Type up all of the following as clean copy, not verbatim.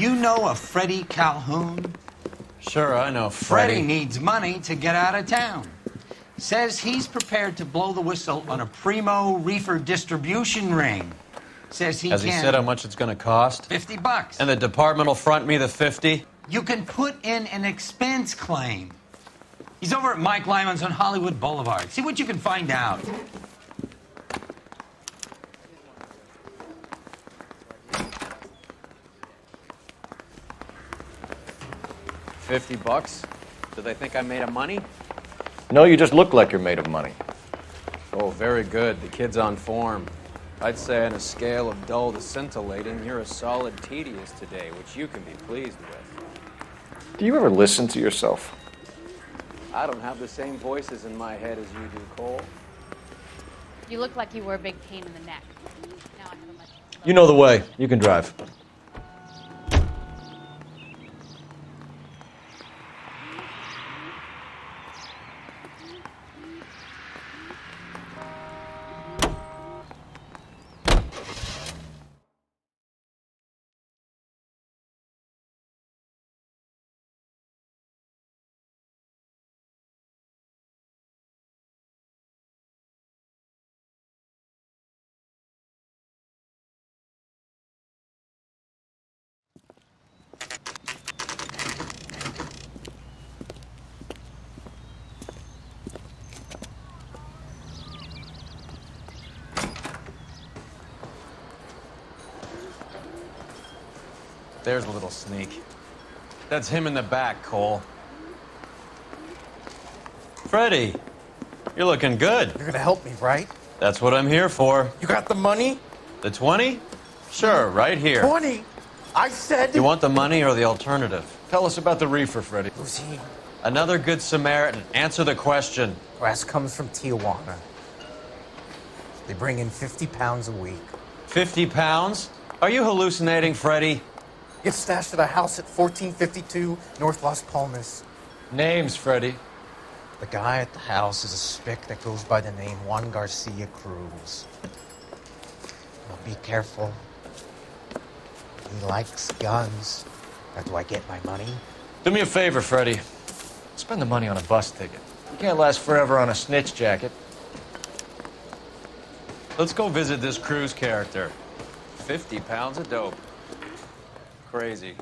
you know a Freddie Calhoun? Sure, I know Freddie needs money to get out of town. Says he's prepared to blow the whistle on a primo reefer distribution ring. Says he Has he said how much it's going to cost? $50. And the department will front me the 50? You can put in an expense claim. He's over at Mike Lyman's on Hollywood Boulevard. See what you can find out. $50? Do they think I'm made of money? No, you just look like you're made of money. Oh, very good. The kid's on form. I'd say on a scale of dull to scintillating, you're a solid tedious today, which you can be pleased with. Do you ever listen to yourself? I don't have the same voices in my head as you do, Cole. You look like you were a big pain in the neck. Now I have a much... You know the way. You can drive. There's a little sneak. That's him in the back, Cole. Freddie, you're looking good. You're gonna help me, right? That's what I'm here for. You got the money? The 20? Sure, right here. 20? I said... You want the money or the alternative? Tell us about the reefer, Freddie. Who's he? Another good Samaritan. Answer the question. Grass comes from Tijuana. They bring in 50 pounds a week. 50 pounds? Are you hallucinating, Freddie? Gets stashed at a house at 1452 North Las Palmas. Names, Freddie. The guy at the house is a spick that goes by the name Juan Garcia Cruz. Now be careful. He likes guns. How do I get my money? Do me a favor, Freddie. Spend the money on a bus ticket. You can't last forever on a snitch jacket. Let's go visit this Cruz character. 50 pounds of dope. Crazy.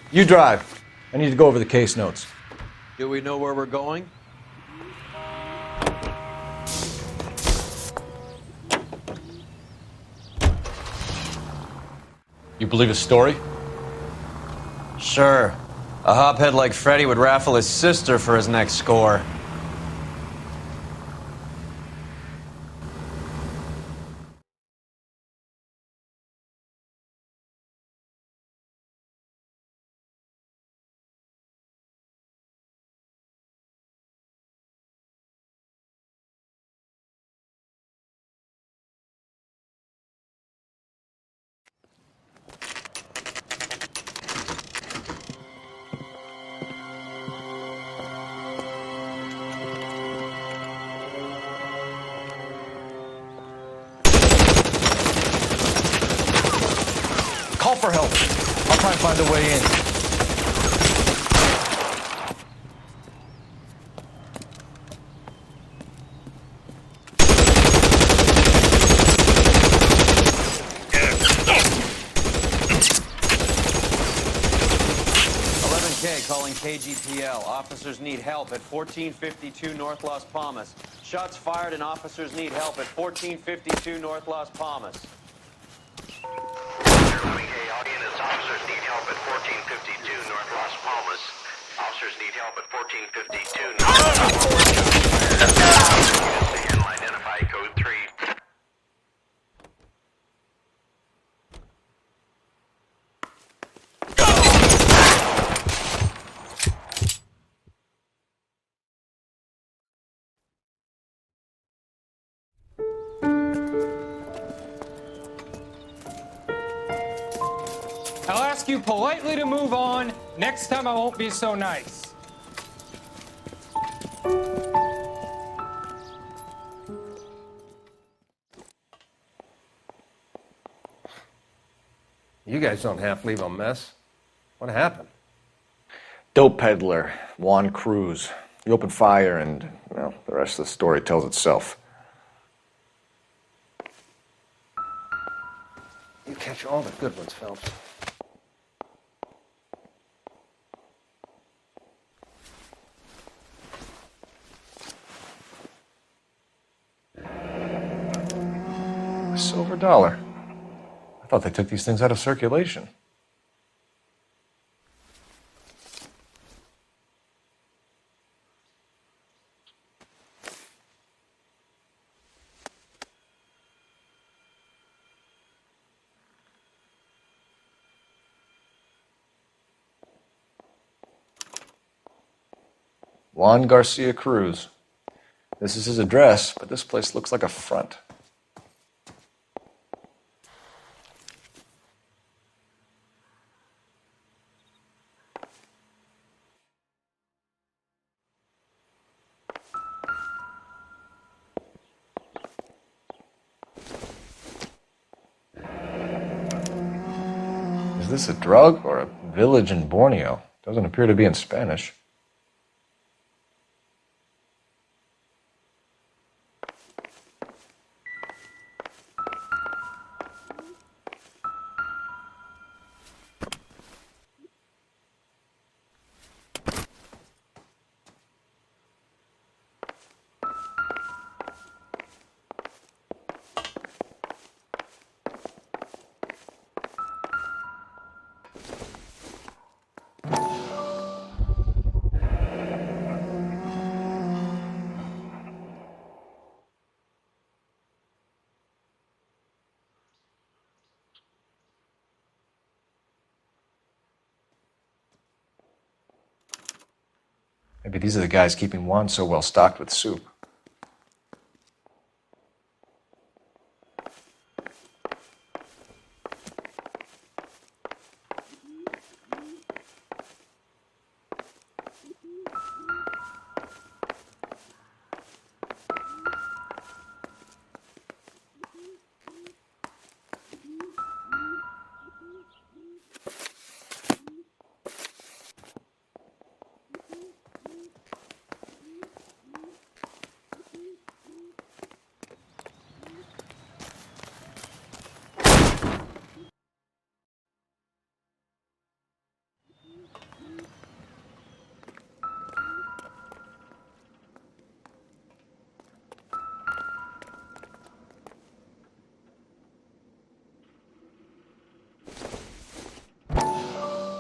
You drive. I need to go over the case notes. Do we know where we're going? You believe his story? Sure. A hophead like Freddie would raffle his sister for his next score. Call for help. I'll try and find a way in. Calling KGPL. Officers need help at 1452 North Las Palmas. Shots fired and officers need help at 1452 North Las Palmas. Audience, officers need help at 1452 North Las Palmas. Officers need help at 1452 North Las Palmas. Identify code 3. I'll ask you politely to move on. Next time I won't be so nice. guys don't half leave a mess. What happened? Dope peddler, Juan Cruz. He opened fire and, well, the rest of the story tells itself. You catch all the good ones, Phelps. A silver dollar. I thought they took these things out of circulation. Juan Garcia Cruz. This is his address, but this place looks like a front. Is this a drug or a village in Borneo? Doesn't appear to be in Spanish. Maybe these are the guys keeping Juan so well stocked with soup.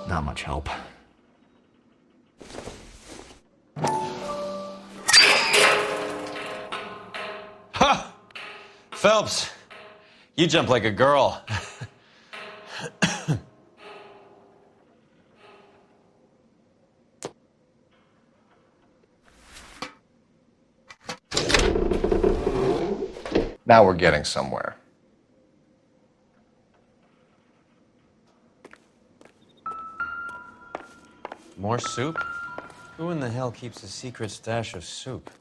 Not much help. Ha! Phelps, you jump like a girl. Now we're getting somewhere. More soup? Who in the hell keeps a secret stash of soup?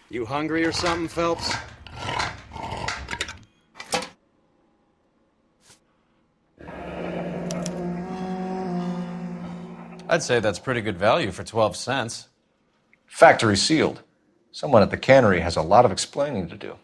You hungry or something, Phelps? I'd say that's pretty good value for 12 cents. Factory sealed. Someone at the cannery has a lot of explaining to do.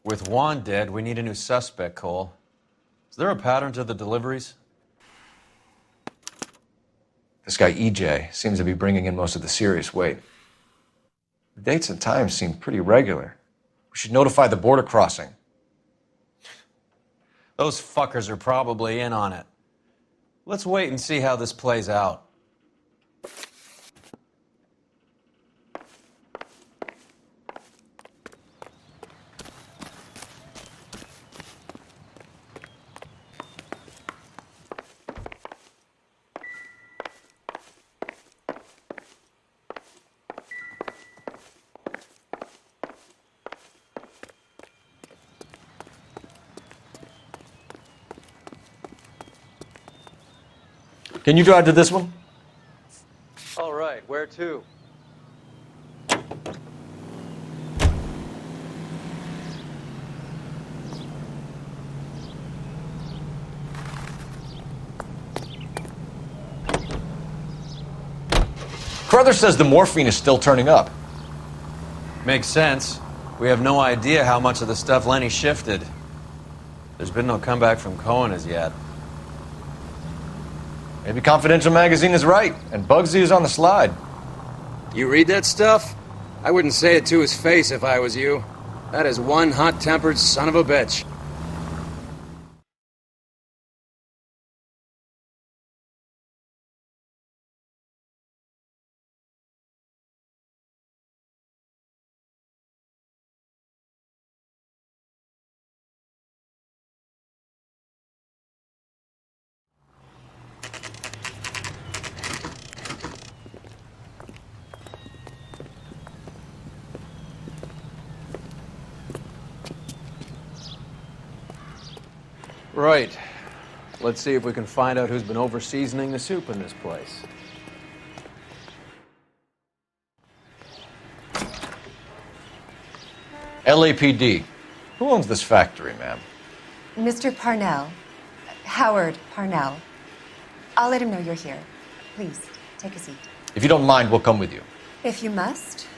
With Juan dead, we need a new suspect, Cole. Is there a pattern to the deliveries? This guy EJ seems to be bringing in most of the serious weight. The dates and times seem pretty regular. We should notify the border crossing. Those fuckers are probably in on it. Let's wait and see how this plays out. Can you drive to this one? All right, where to? Carruthers says the morphine is still turning up. Makes sense. We have no idea how much of the stuff Lenny shifted. There's been no comeback from Cohen as yet. Maybe Confidential Magazine is right, and Bugsy is on the slide. You read that stuff? I wouldn't say it to his face if I was you. That is one hot-tempered son of a bitch. Right. Let's see if we can find out who's been over-seasoning the soup in this place. LAPD. Who owns this factory, ma'am? Mr. Parnell. Howard Parnell. I'll let him know you're here. Please, take a seat. If you don't mind, we'll come with you. If you must.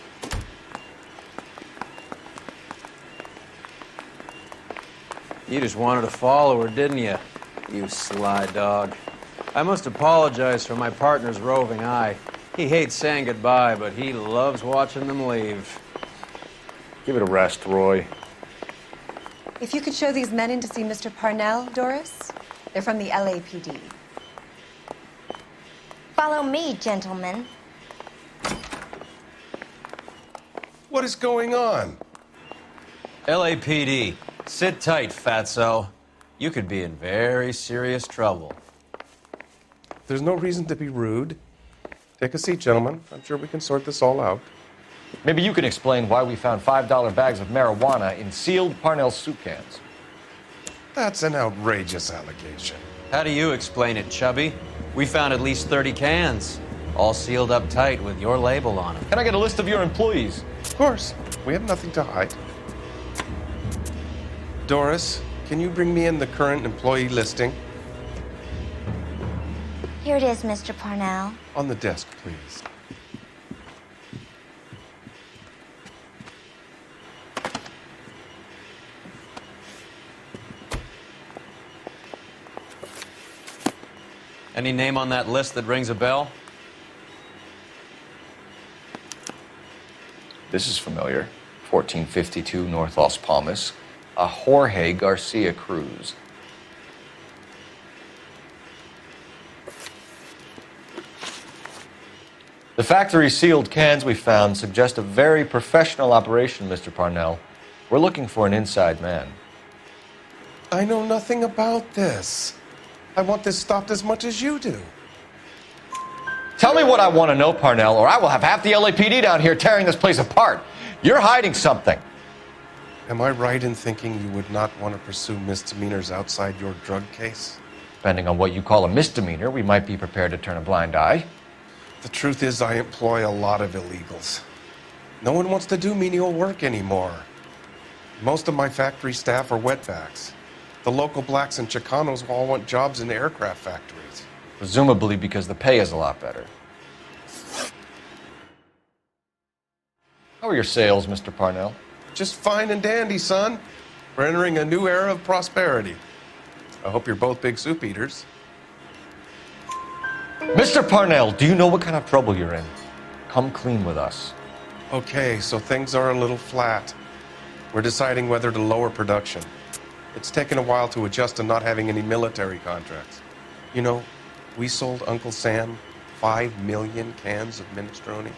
You just wanted to follow her, didn't you? You sly dog. I must apologize for my partner's roving eye. He hates saying goodbye, but he loves watching them leave. Give it a rest, Roy. If you could show these men in to see Mr. Parnell, Doris. They're from the LAPD. Follow me, gentlemen. What is going on? LAPD. Sit tight, fatso. You could be in very serious trouble. There's no reason to be rude. Take a seat, gentlemen. I'm sure we can sort this all out. Maybe you can explain why we found $5 bags of marijuana in sealed Parnell soup cans. That's an outrageous allegation. How do you explain it, Chubby? We found at least 30 cans, all sealed up tight with your label on them. Can I get a list of your employees? Of course. We have nothing to hide. Doris, can you bring me in the current employee listing? Here it is, Mr. Parnell. On the desk, please. Any name on that list that rings a bell? This is familiar. 1452 North Las Palmas. A Jorge Garcia Cruz. The factory sealed cans we found suggest a very professional operation, Mr. Parnell. We're looking for an inside man. I know nothing about this. I want this stopped as much as you do. Tell me what I want to know, Parnell, or I will have half the LAPD down here tearing this place apart. You're hiding something. Am I right in thinking you would not want to pursue misdemeanors outside your drug case? Depending on what you call a misdemeanor, we might be prepared to turn a blind eye. The truth is, I employ a lot of illegals. No one wants to do menial work anymore. Most of my factory staff are wetbacks. The local blacks and Chicanos all want jobs in aircraft factories. Presumably because the pay is a lot better. How are your sales, Mr. Parnell? Just fine and dandy, son. We're entering a new era of prosperity. I hope you're both big soup eaters. Mr. Parnell, do you know what kind of trouble you're in? Come clean with us. Okay, so things are a little flat. We're deciding whether to lower production. It's taken a while to adjust to not having any military contracts. You know, we sold Uncle Sam 5 million cans of minestrone.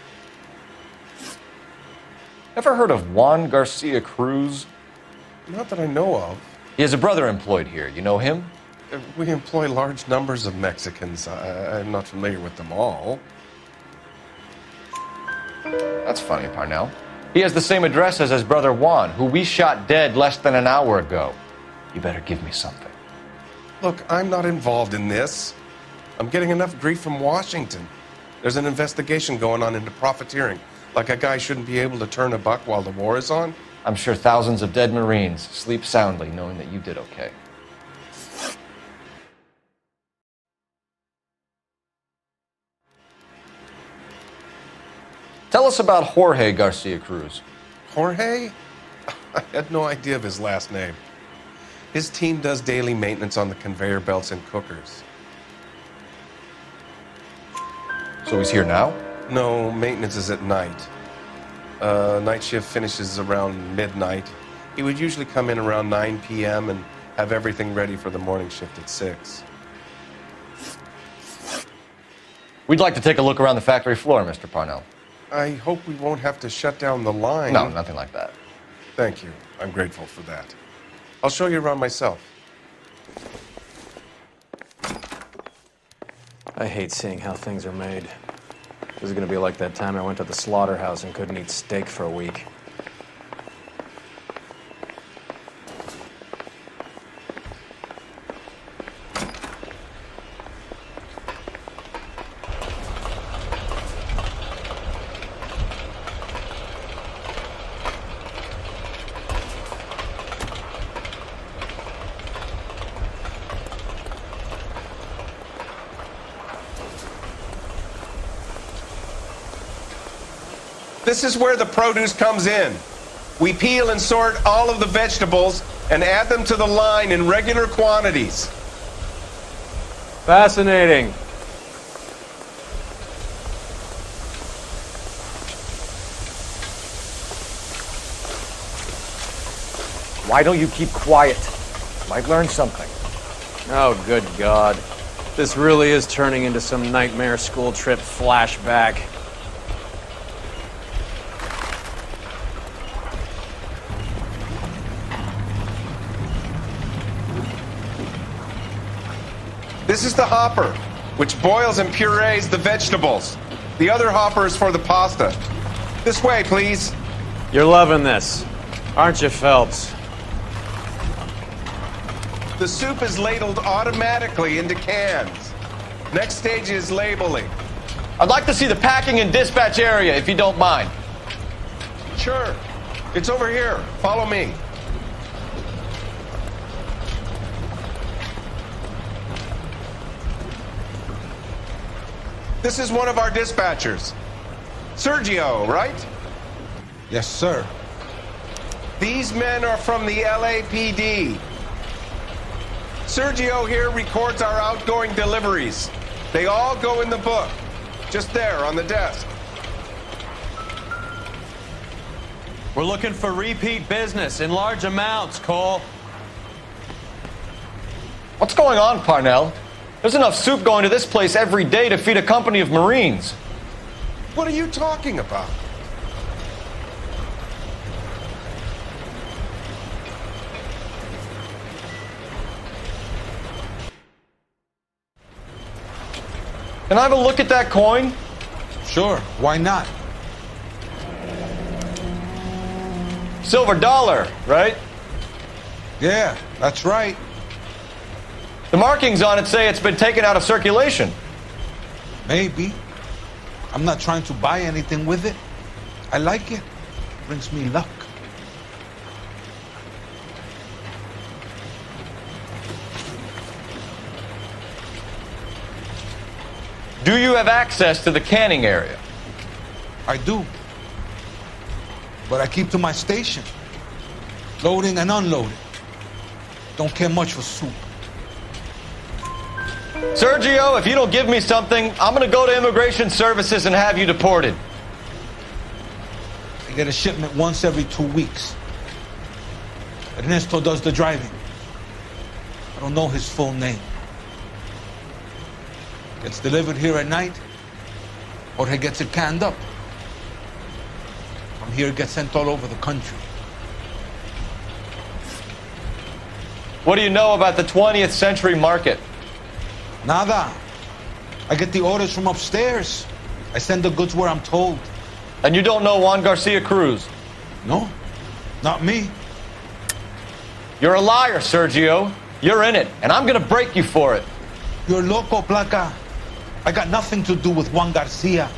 Ever heard of Juan Garcia Cruz? Not that I know of. He has a brother employed here. You know him? We employ large numbers of Mexicans. I'm not familiar with them all. That's funny, Parnell. He has the same address as his brother Juan, who we shot dead less than an hour ago. You better give me something. Look, I'm not involved in this. I'm getting enough grief from Washington. There's an investigation going on into profiteering. Like a guy shouldn't be able to turn a buck while the war is on. I'm sure thousands of dead Marines sleep soundly knowing that you did okay. Tell us about Jorge Garcia Cruz. Jorge? I had no idea of his last name. His team does daily maintenance on the conveyor belts and cookers. So he's here now? No, maintenance is at night. Night shift finishes around midnight. He would usually come in around 9 p.m. and have everything ready for the morning shift at 6. We'd like to take a look around the factory floor, Mr. Parnell. I hope we won't have to shut down the line. No, nothing like that. Thank you. I'm grateful for that. I'll show you around myself. I hate seeing how things are made. This is gonna be like that time I went to the slaughterhouse and couldn't eat steak for a week. This is where the produce comes in. We peel and sort all of the vegetables and add them to the line in regular quantities. Fascinating. Why don't you keep quiet? Might learn something. Oh, good God. This really is turning into some nightmare school trip flashback. This is the hopper, which boils and purees the vegetables. The other hopper is for the pasta. This way, please. You're loving this, aren't you, Phelps? The soup is ladled automatically into cans. Next stage is labeling. I'd like to see the packing and dispatch area, if you don't mind. Sure. It's over here. Follow me. This is one of our dispatchers. Sergio, right? Yes, sir. These men are from the LAPD. Sergio here records our outgoing deliveries. They all go in the book, just there on the desk. We're looking for repeat business in large amounts, Cole. What's going on, Parnell? There's enough soup going to this place every day to feed a company of Marines. What are you talking about? Can I have a look at that coin? Sure, why not? Silver dollar, right? Yeah, that's right. The markings on it say it's been taken out of circulation. Maybe. I'm not trying to buy anything with it. I like it. Brings me luck. Do you have access to the canning area? I do. But I keep to my station. Loading and unloading. Don't care much for soup. Sergio, if you don't give me something, I'm gonna go to Immigration Services and have you deported. I get a shipment once every 2 weeks. Ernesto does the driving. I don't know his full name. Gets delivered here at night, or he gets it canned up. From here, it gets sent all over the country. What do you know about the 20th century market? Nada. I get the orders from upstairs. I send the goods where I'm told. And you don't know Juan Garcia Cruz? No, not me. You're a liar, Sergio. You're in it, and I'm gonna break you for it. You're loco, Placa. I got nothing to do with Juan Garcia.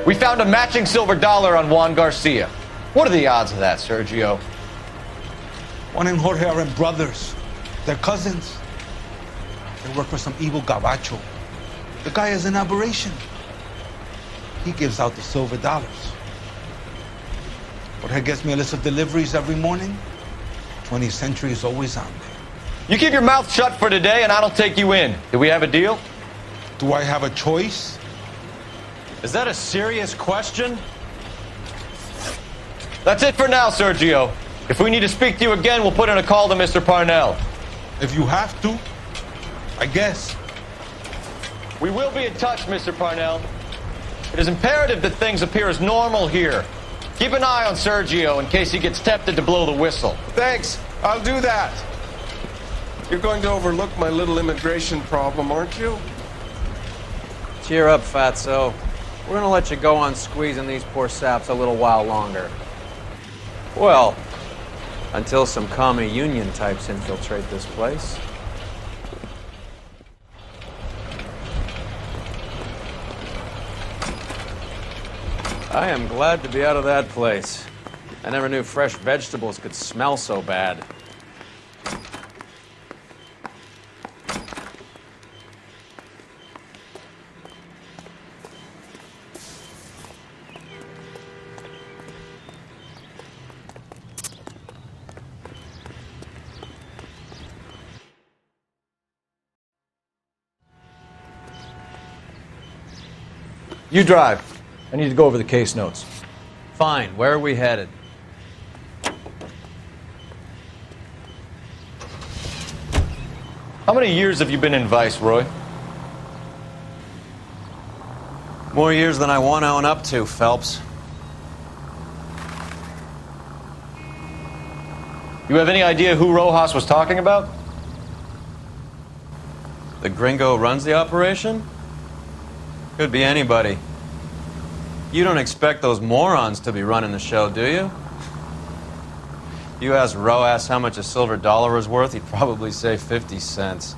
We found a matching silver dollar on Juan Garcia. What are the odds of that, Sergio? Juan and Jorge aren't brothers. They're cousins. They work for some evil gabacho. The guy is an aberration. He gives out the silver dollars. Jorge gets me a list of deliveries every morning. 20th Century is always on there. You keep your mouth shut for today and I don't take you in. Do we have a deal? Do I have a choice? Is that a serious question? That's it for now, Sergio. If we need to speak to you again, we'll put in a call to Mr. Parnell. If you have to, I guess. We will be in touch, Mr. Parnell. It is imperative that things appear as normal here. Keep an eye on Sergio in case he gets tempted to blow the whistle. Thanks. I'll do that. You're going to overlook my little immigration problem, aren't you? Cheer up, Fatso. We're gonna let you go on squeezing these poor saps a little while longer. Well, until some commie union types infiltrate this place. I am glad to be out of that place. I never knew fresh vegetables could smell so bad. You drive. I need to go over the case notes. Fine, where are we headed? How many years have you been in Vice, Roy? More years than I want to own up to, Phelps. You have any idea who Rojas was talking about? The gringo runs the operation? Could be anybody. You don't expect those morons to be running the show, do you? You ask Rojas how much a silver dollar is worth, he'd probably say 50 cents.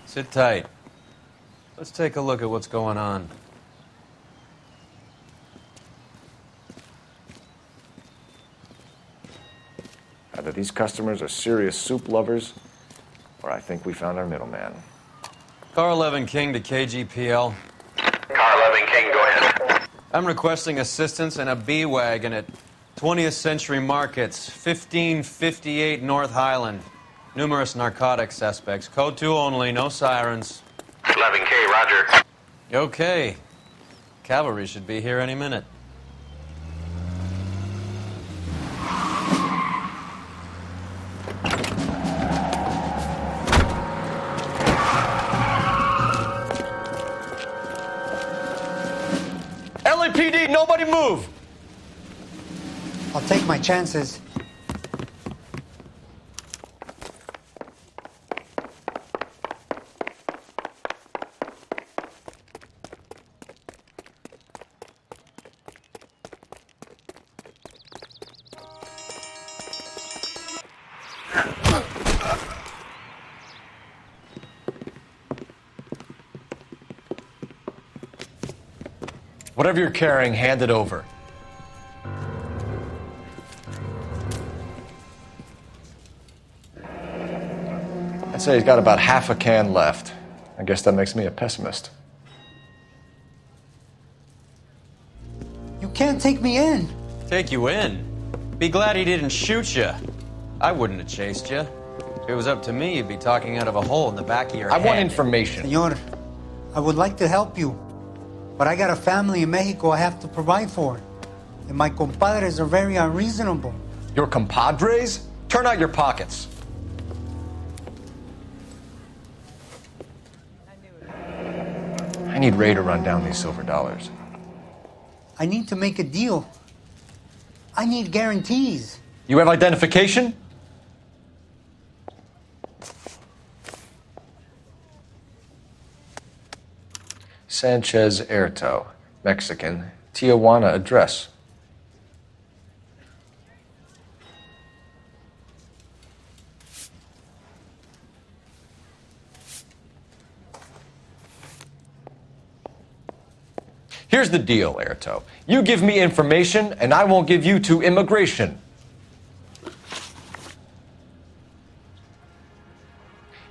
Sit tight. Let's take a look at what's going on. Either these customers are serious soup lovers, or I think we found our middleman. Car 11 King to KGPL. Car 11 King, go ahead. I'm requesting assistance in a B-Wagon at 20th Century Markets, 1558 North Highland. Numerous narcotic suspects. Code 2 only, no sirens. 11K, roger. Okay. Cavalry should be here any minute. LAPD, nobody move! I'll take my chances. Whatever you're carrying, hand it over. I'd say he's got about half a can left. I guess that makes me a pessimist. You can't take me in. Take you in? Be glad he didn't shoot you. I wouldn't have chased you. If it was up to me, you'd be talking out of a hole in the back of your head. I want information. Senor, I would like to help you, but I got a family in Mexico I have to provide for. And my compadres are very unreasonable. Your compadres? Turn out your pockets. I need Ray to run down these silver dollars. I need to make a deal. I need guarantees. You have identification? Sanchez Erto, Mexican, Tijuana address. Here's the deal, Erto. You give me information, and I won't give you to immigration.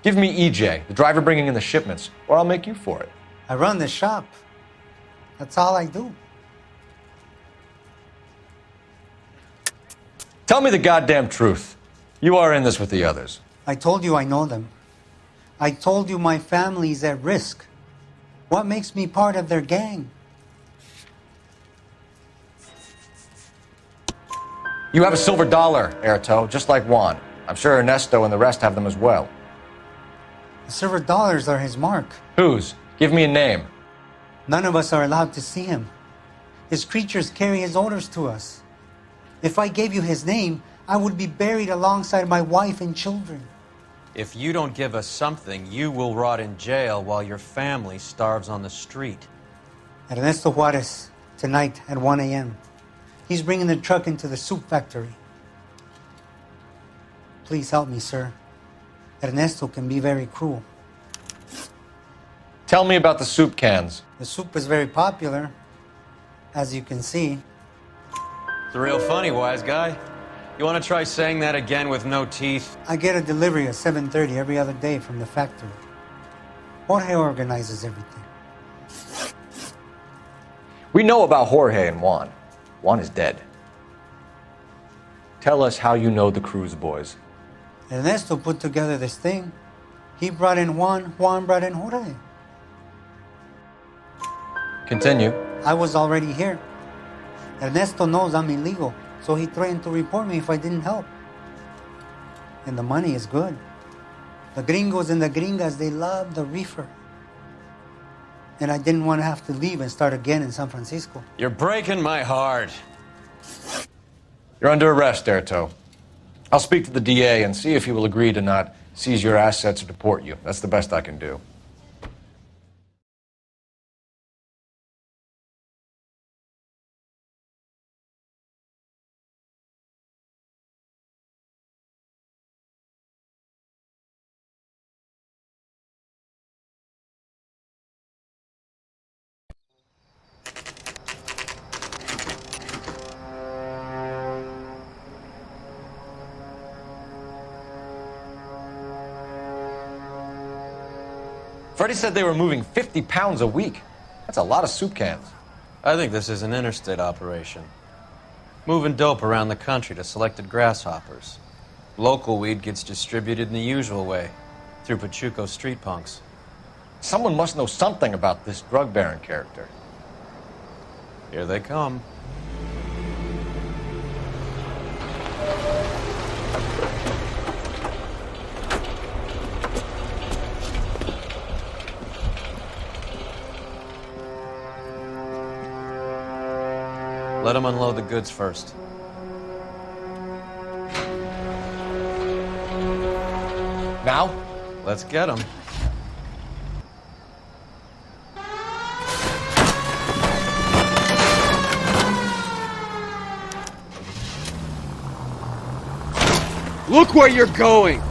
Give me EJ, the driver bringing in the shipments, or I'll make you for it. I run the shop. That's all I do. Tell me the goddamn truth. You are in this with the others. I told you I know them. I told you my family's at risk. What makes me part of their gang? You have a silver dollar, Erto, just like Juan. I'm sure Ernesto and the rest have them as well. The silver dollars are his mark. Whose? Give me a name. None of us are allowed to see him. His creatures carry his orders to us. If I gave you his name, I would be buried alongside my wife and children. If you don't give us something, you will rot in jail while your family starves on the street. Ernesto Juarez, tonight at 1 a.m. He's bringing the truck into the soup factory. Please help me, sir. Ernesto can be very cruel. Tell me about the soup cans. The soup is very popular, as you can see. It's real funny, wise guy. You want to try saying that again with no teeth? I get a delivery at 7:30 every other day from the factory. Jorge organizes everything. We know about Jorge and Juan. Juan is dead. Tell us how you know the Cruz boys. Ernesto put together this thing. He brought in Juan, Juan brought in Jorge. Continue. I was already here. Ernesto knows I'm illegal, so he threatened to report me if I didn't help. And the money is good. The gringos and the gringas, they love the reefer. And I didn't want to have to leave and start again in San Francisco. You're breaking my heart. You're under arrest, Erto. I'll speak to the DA and see if he will agree to not seize your assets or deport you. That's the best I can do. Freddie said they were moving 50 pounds a week. That's a lot of soup cans. I think this is an interstate operation. Moving dope around the country to selected grasshoppers. Local weed gets distributed in the usual way, through Pachuco street punks. Someone must know something about this drug baron character. Here they come. Let them unload the goods first. Now? Let's get them. Look where you're going!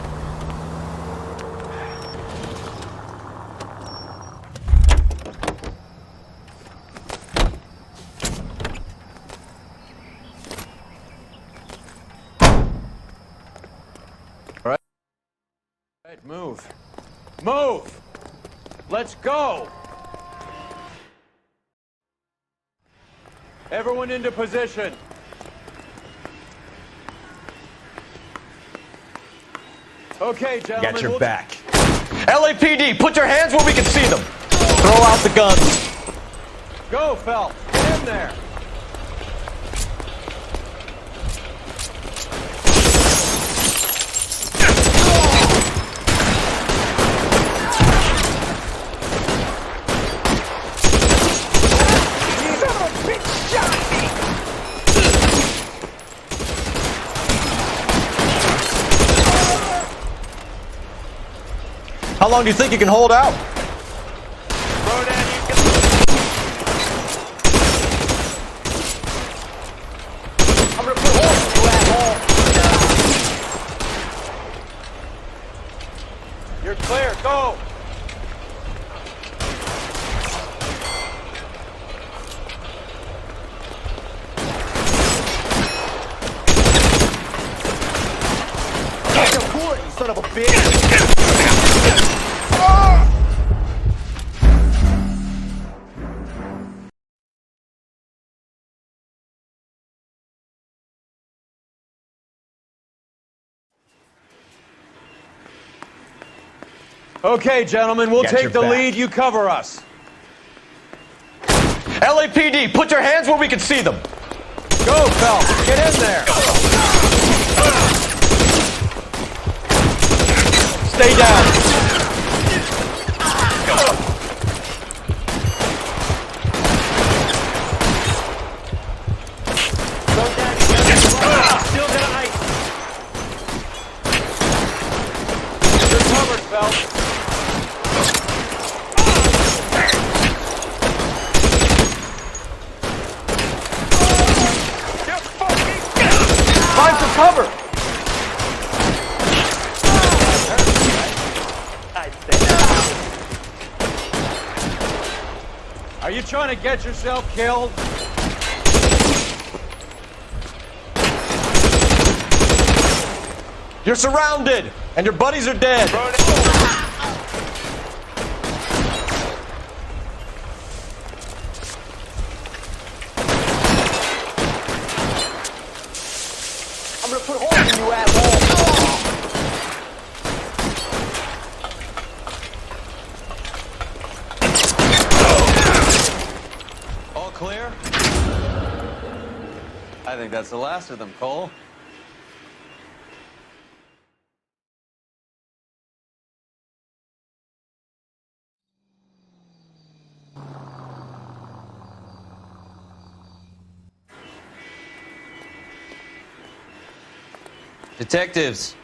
Move. Move! Let's go! Everyone into position. Okay, gentlemen. Got your back. LAPD, put your hands where we can see them. Throw out the guns. Go, Phelps. Get in there. How long do you think you can hold out? I'm gonna put holes in you, asshole. You're clear, go! Son of a bitch! Okay, gentlemen, we'll Got take your the back. lead. You cover us. LAPD, put your hands where we can see them. Go, Phelps. Get in there. Stay down. Still got ice. You're covered, Phelps. Find some cover. Are you trying to get yourself killed? You're surrounded, and your buddies are dead. I'm gonna put holes in you, asshole. All clear? I think that's the last of them, Cole. Detectives,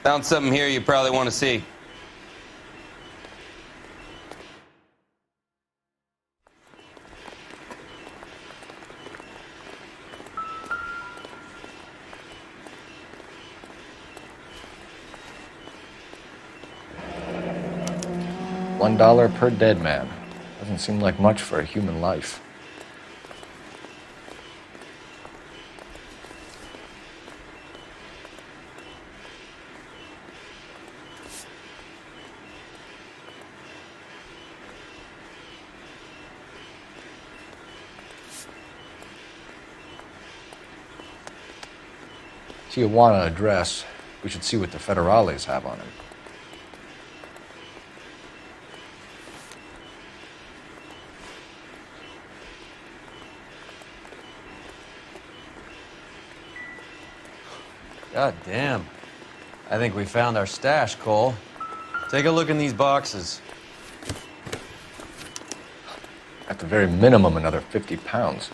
found something here you probably want to see. $1 per dead man. Doesn't seem like much for a human life. Tijuana address. We should see what the federales have on him. God damn. I think we found our stash, Cole. Take a look in these boxes. At the very minimum, another 50 pounds.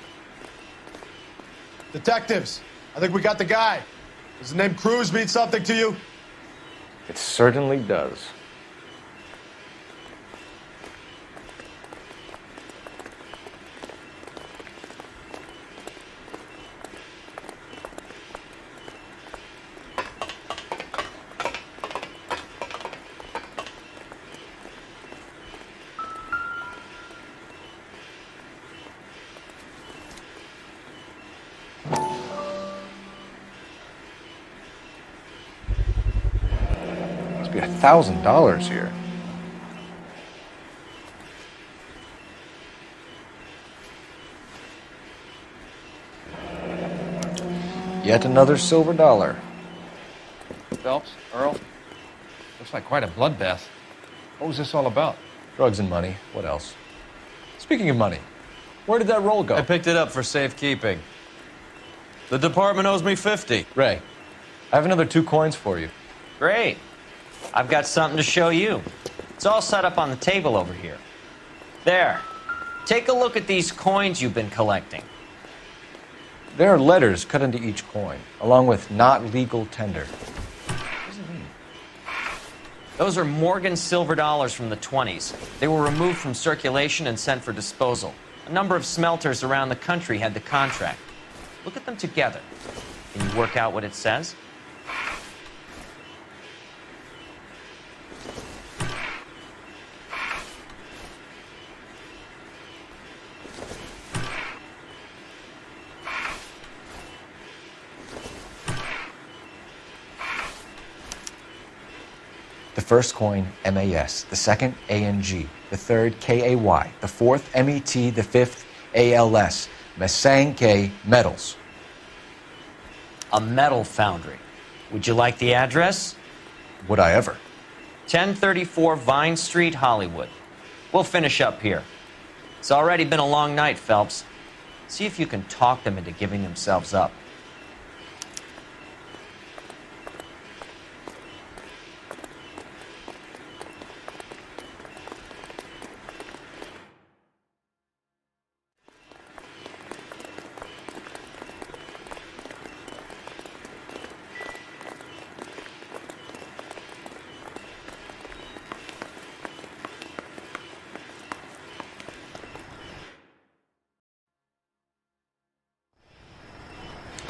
Detectives, I think we got the guy. Does the name Cruz mean something to you? It certainly does. Must be $1,000 here. Yet another silver dollar. Phelps, Earl, looks like quite a bloodbath. What was this all about? Drugs and money. What else? Speaking of money, where did that roll go? I picked it up for safekeeping. The department owes me 50. Ray, I have another 2 coins for you. Great. I've got something to show you. It's all set up on the table over here. There. Take a look at these coins you've been collecting. There are letters cut into each coin, along with not legal tender. Those are Morgan silver dollars from the 20s. They were removed from circulation and sent for disposal. A number of smelters around the country had the contract. Look at them together. Can you work out what it says? The first coin, MAS. The second, ANG. The third, KAY. The fourth, MET. The fifth, ALS. Masanke Metals. A metal foundry. Would you like the address? Would I ever? 1034 Vine Street, Hollywood. We'll finish up here. It's already been a long night, Phelps. See if you can talk them into giving themselves up.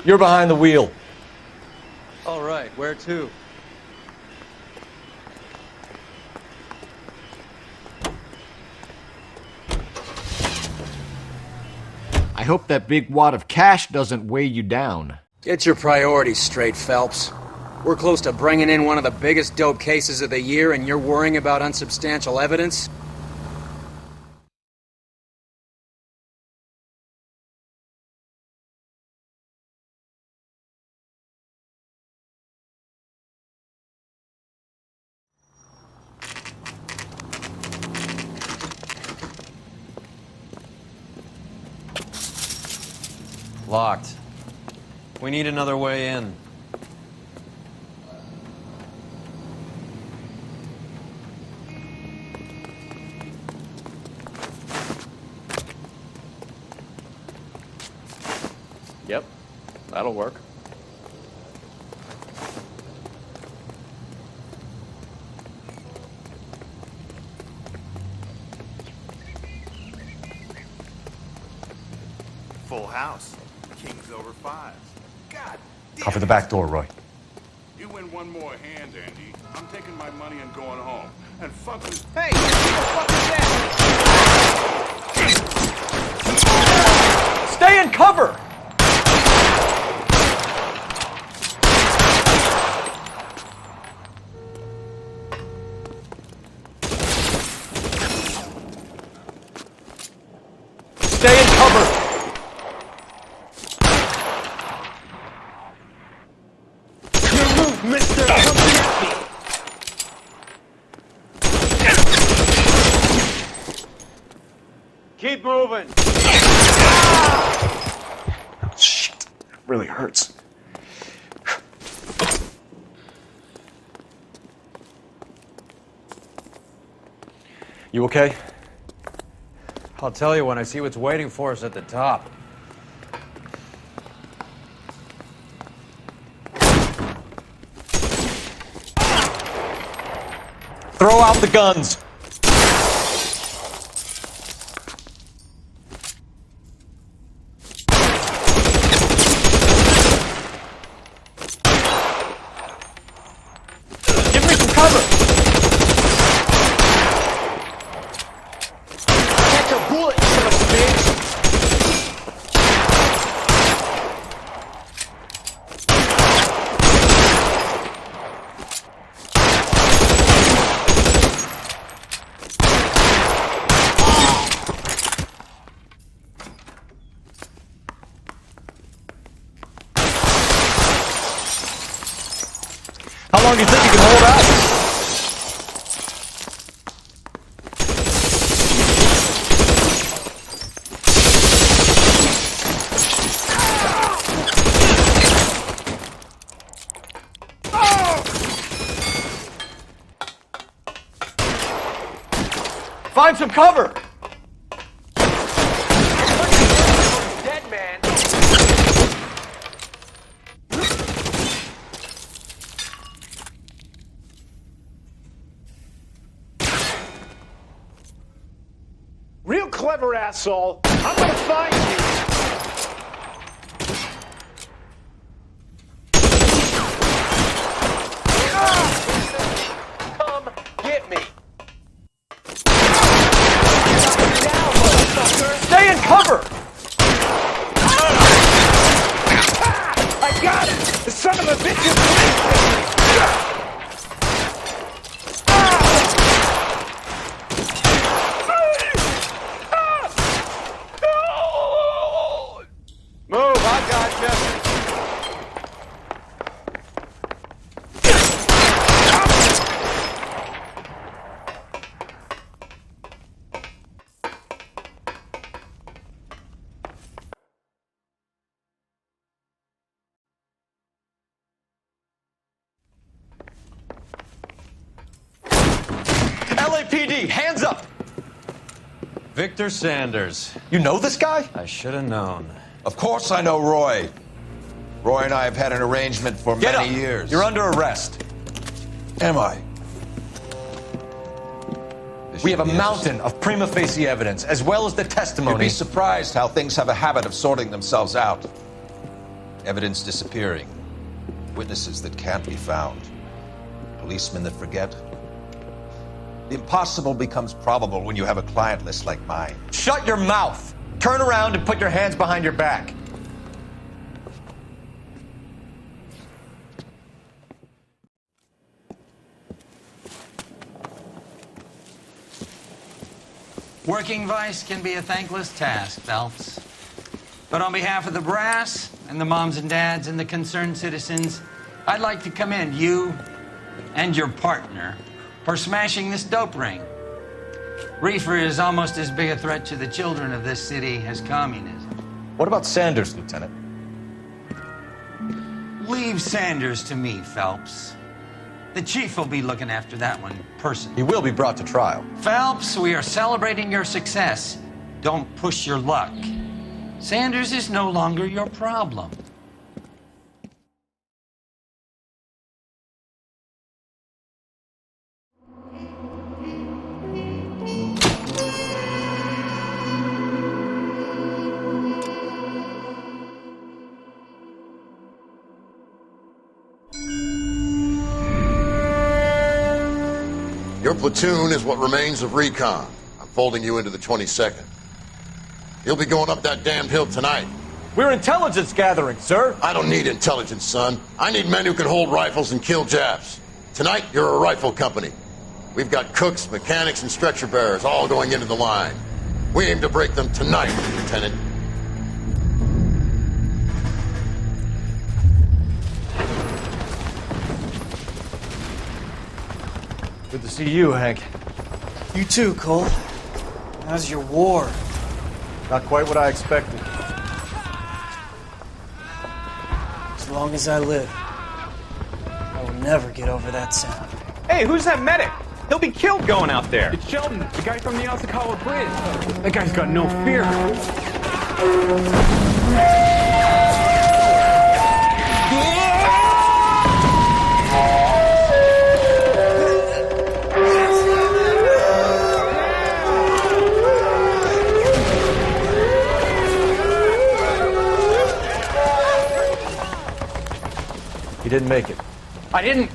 You're behind the wheel. All right, where to? I hope that big wad of cash doesn't weigh you down. Get your priorities straight, Phelps. We're close to bringing in one of the biggest dope cases of the year, and you're worrying about unsubstantial evidence? Locked. We need another way in. Yep, that'll work. Full house. Kings over fives. God damn. Cover the back door, Roy. You win one more hand, Andy. I'm taking my money and going home. And fuck this. Hey, stay in cover! Stay in cover! Mister, come get me! Keep moving! Shit, it really hurts. You okay? I'll tell you when I see what's waiting for us at the top. Throw out the guns. Give me some cover. Catch a bullet, you son of a bitch. How long do you think you can hold out? Find some cover! Dead man! whatever, asshole. I'm gonna find you. Come get me. Stay in cover! I got it! The son of a bitch is Move, I got you. LAPD, hands up! Victor Sanders. You know this guy? I should have known. Of course I know Roy. Roy and I have had an arrangement for many years. You're under arrest. Am I? We have a mountain of prima facie evidence, as well as the testimony. You'd be surprised how things have a habit of sorting themselves out. Evidence disappearing. Witnesses that can't be found. Policemen that forget. The impossible becomes probable when you have a client list like mine. Shut your mouth! Turn around and put your hands behind your back. Working vice can be a thankless task, Phelps. But on behalf of the brass and the moms and dads and the concerned citizens, I'd like to commend you and your partner for smashing this dope ring. Reefer is almost as big a threat to the children of this city as communism. What about Sanders, Lieutenant? Leave Sanders to me, Phelps. The chief will be looking after that one personally. He will be brought to trial. Phelps, we are celebrating your success. Don't push your luck. Sanders is no longer your problem. Your platoon is what remains of recon. I'm folding you into the 22nd. You'll be going up that damned hill tonight. We're intelligence gathering, sir. I don't need intelligence, son. I need men who can hold rifles and kill Japs. Tonight, you're a rifle company. We've got cooks, mechanics, and stretcher bearers all going into the line. We aim to break them tonight, Lieutenant. Good to see you, Hank. You too, Cole. How's your war? Not quite what I expected. As long as I live, I will never get over that sound. Hey, who's that medic? He'll be killed going out there. It's Sheldon, the guy from the Osakawa Bridge. That guy's got no fear. He didn't make it. I didn't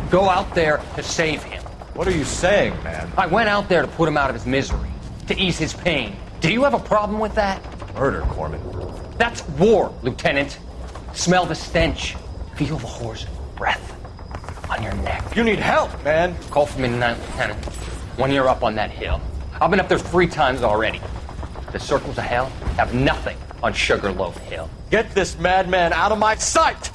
go out there to save him. What are you saying, man? I went out there to put him out of his misery, to ease his pain. Do you have a problem with that? Murder, Corman. That's war, Lieutenant. Smell the stench. Feel the whore's breath on your neck. You need help, man. Call for me tonight, Lieutenant. When you're up on that hill. I've been up there 3 times already. The circles of hell have nothing on Sugarloaf Hill. Get this madman out of my sight!